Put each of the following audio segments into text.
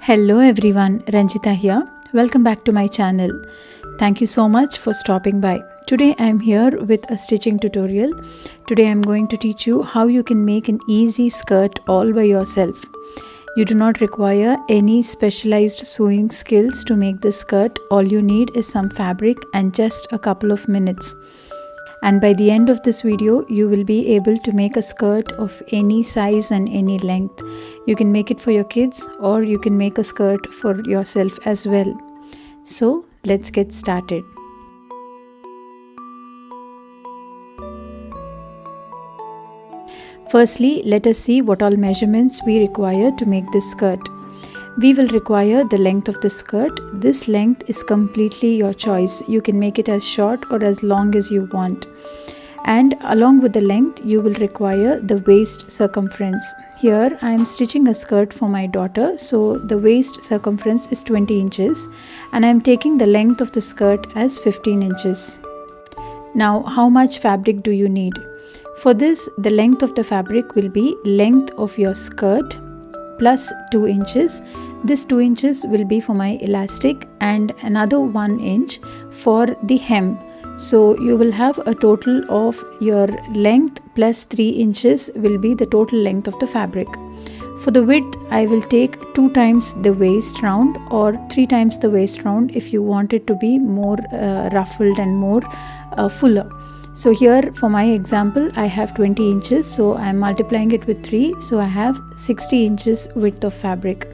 Hello everyone, Ranjitha here. Welcome back to my channel. Thank you so much for stopping by. Today I am here with a stitching tutorial. Today I am going to teach you how you can make an easy skirt all by yourself. You do not require any specialized sewing skills to make this skirt. All you need is some fabric and just a couple of minutes. And by the end of this video, you will be able to make a skirt of any size and any length. You can make it for your kids or you can make a skirt for yourself as well. So let's get started. Firstly, let us see what all measurements we require to make this skirt. We will require the length of the skirt. This length is completely your choice. You can make it as short or as long as you want. And along with the length, you will require the waist circumference. Here I am stitching a skirt for my daughter, so the waist circumference is 20 inches and I am taking the length of the skirt as 15 inches. Now, how much fabric do you need? For this, the length of the fabric will be length of your skirt plus 2 inches. This 2 inches will be for my elastic and another 1 inch for the hem. So you will have a total of your length plus 3 inches will be the total length of the fabric. For the width, I will take 2 times the waist round or 3 times the waist round if you want it to be more ruffled and more fuller. So here for my example, I have 20 inches, so I am multiplying it with 3, so I have 60 inches width of fabric.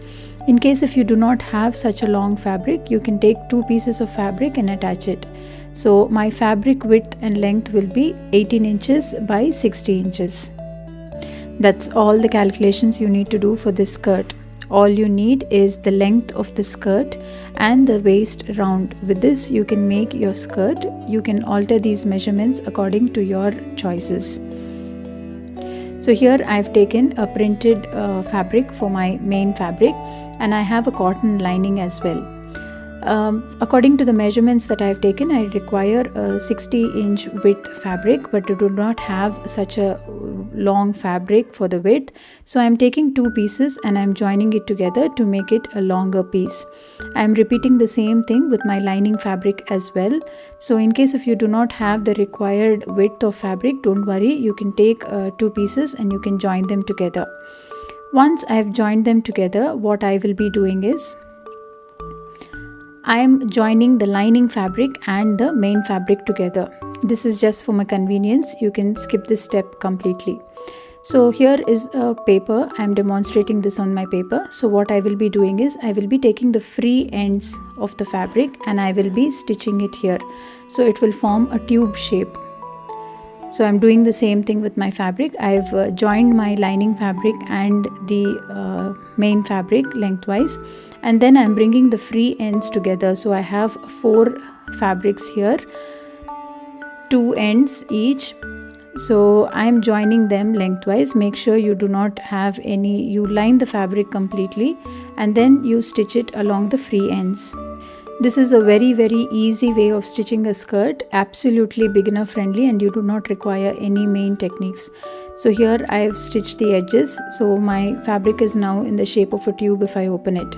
In case if you do not have such a long fabric, you can take 2 pieces of fabric and attach it. So my fabric width and length will be 18 inches by 60 inches. That's all the calculations you need to do for this skirt. All you need is the length of the skirt and the waist round. With this, you can make your skirt. You can alter these measurements according to your choices. So here I have taken a printed fabric for my main fabric and I have a cotton lining as well. According to the measurements that I have taken, I require a 60-inch width fabric, but I do not have such a long fabric for the width. So I am taking 2 pieces and I am joining it together to make it a longer piece. I am repeating the same thing with my lining fabric as well. So in case if you do not have the required width of fabric, don't worry, you can take 2 pieces and you can join them together. Once I have joined them together, what I will be doing is I am joining the lining fabric and the main fabric together. This is just for my convenience. You can skip this step completely. So here is a paper. I am demonstrating this on my paper. So what I will be doing is I will be taking the free ends of the fabric and I will be stitching it here. So it will form a tube shape. So I'm doing the same thing with my fabric. I've joined my lining fabric and the main fabric lengthwise, and then I'm bringing the free ends together. So I have 4 fabrics here, 2 ends each. So I'm joining them lengthwise. Make sure you do not have any, you line the fabric completely and then you stitch it along the free ends. This is a very easy way of stitching a skirt, absolutely beginner friendly, and you do not require any main techniques. So here I have stitched the edges, so my fabric is now in the shape of a tube if I open it.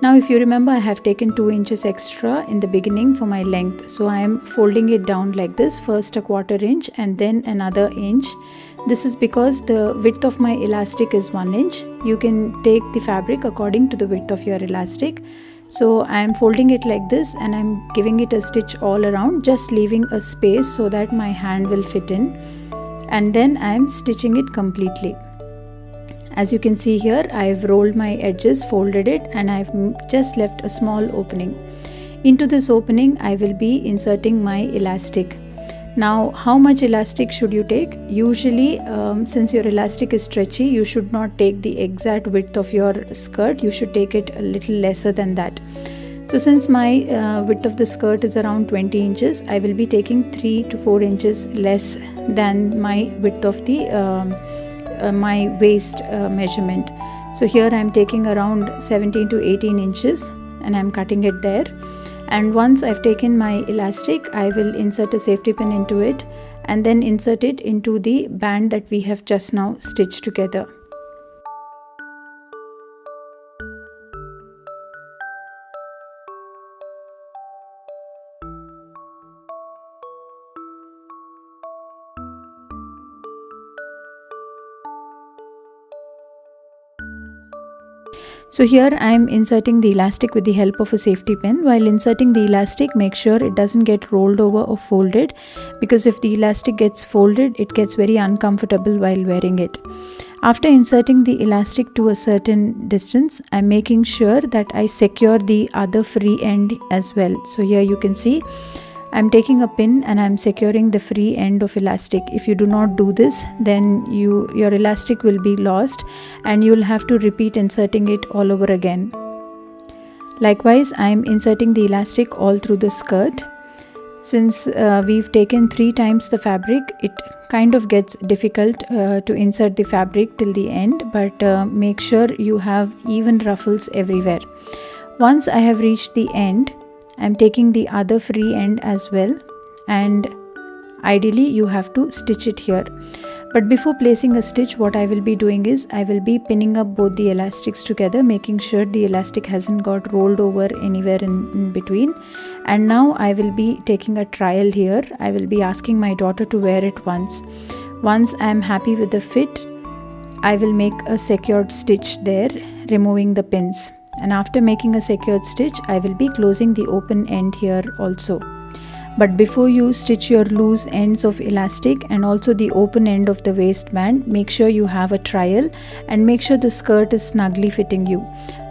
Now if you remember, I have taken 2 inches extra in the beginning for my length. So I am folding it down like this, first a 1/4 inch and then another inch. This is because the width of my elastic is 1 inch. You can take the fabric according to the width of your elastic. So I am folding it like this and I am giving it a stitch all around, just leaving a space so that my hand will fit in, and then I am stitching it completely. As you can see here, I have rolled my edges, folded it, and I have just left a small opening. Into this opening I will be inserting my elastic. Now, how much elastic should you take? Usually, since your elastic is stretchy, you should not take the exact width of your skirt. You should take it a little lesser than that. So since my width of the skirt is around 20 inches, I will be taking 3 to 4 inches less than my width of the my waist measurement. So here I am taking around 17 to 18 inches and I am cutting it there. And once I've taken my elastic, I will insert a safety pin into it and then insert it into the band that we have just now stitched together. So here I am inserting the elastic with the help of a safety pin. While inserting the elastic, make sure it doesn't get rolled over or folded, because if the elastic gets folded, it gets very uncomfortable while wearing it. After inserting the elastic to a certain distance, I'm making sure that I secure the other free end as well. So here you can see I'm taking a pin and I'm securing the free end of elastic. If you do not do this, then your elastic will be lost and you'll have to repeat inserting it all over again. Likewise, I'm inserting the elastic all through the skirt. Since we've taken 3 times the fabric, it kind of gets difficult to insert the fabric till the end, but make sure you have even ruffles everywhere. Once I have reached the end, I'm taking the other free end as well, and ideally you have to stitch it here. But before placing a stitch, what I will be doing is I will be pinning up both the elastics together, making sure the elastic hasn't got rolled over anywhere in between. And now I will be taking a trial here. I will be asking my daughter to wear it once. Once I am happy with the fit, I will make a secured stitch there, removing the pins. And after making a secured stitch, I will be closing the open end here also. But before you stitch your loose ends of elastic and also the open end of the waistband, make sure you have a trial and make sure the skirt is snugly fitting you.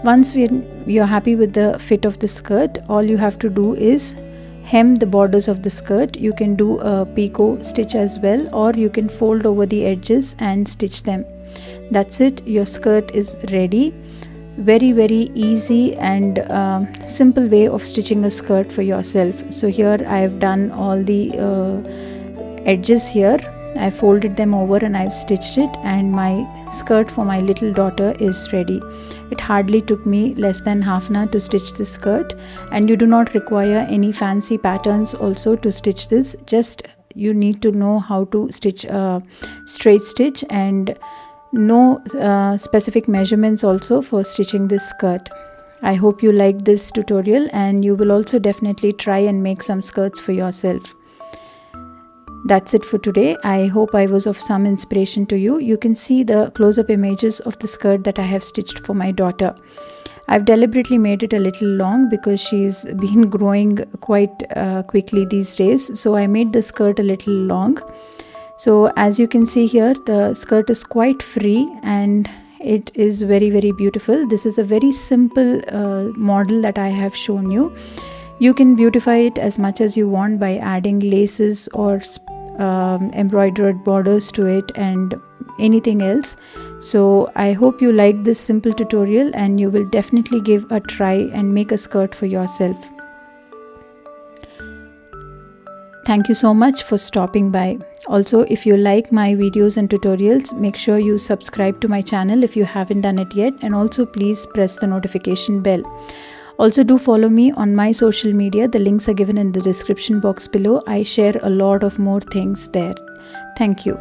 Once you're happy with the fit of the skirt, all you have to do is hem the borders of the skirt. You can do a picot stitch as well, or you can fold over the edges and stitch them. That's it, your skirt is ready. Very easy and simple way of stitching a skirt for yourself. So here I have done all the edges here. I folded them over and I've stitched it, and my skirt for my little daughter is ready. It hardly took me less than half an hour to stitch the skirt, and you do not require any fancy patterns also to stitch this. Just you need to know how to stitch a straight stitch and no specific measurements also for stitching this skirt. I hope you liked this tutorial and you will also definitely try and make some skirts for yourself. That's it for today. I hope I was of some inspiration to you. You can see the close-up images of the skirt that I have stitched for my daughter. I've deliberately made it a little long because she's been growing quite quickly these days. So I made the skirt a little long. So as you can see here, the skirt is quite free and it is very beautiful. This is a very simple model that I have shown you. You can beautify it as much as you want by adding laces or embroidered borders to it and anything else. So I hope you like this simple tutorial and you will definitely give a try and make a skirt for yourself. Thank you so much for stopping by. Also, if you like my videos and tutorials, make sure you subscribe to my channel if you haven't done it yet, and also please press the notification bell. Also, do follow me on my social media. The links are given in the description box below. I share a lot of more things there. Thank you.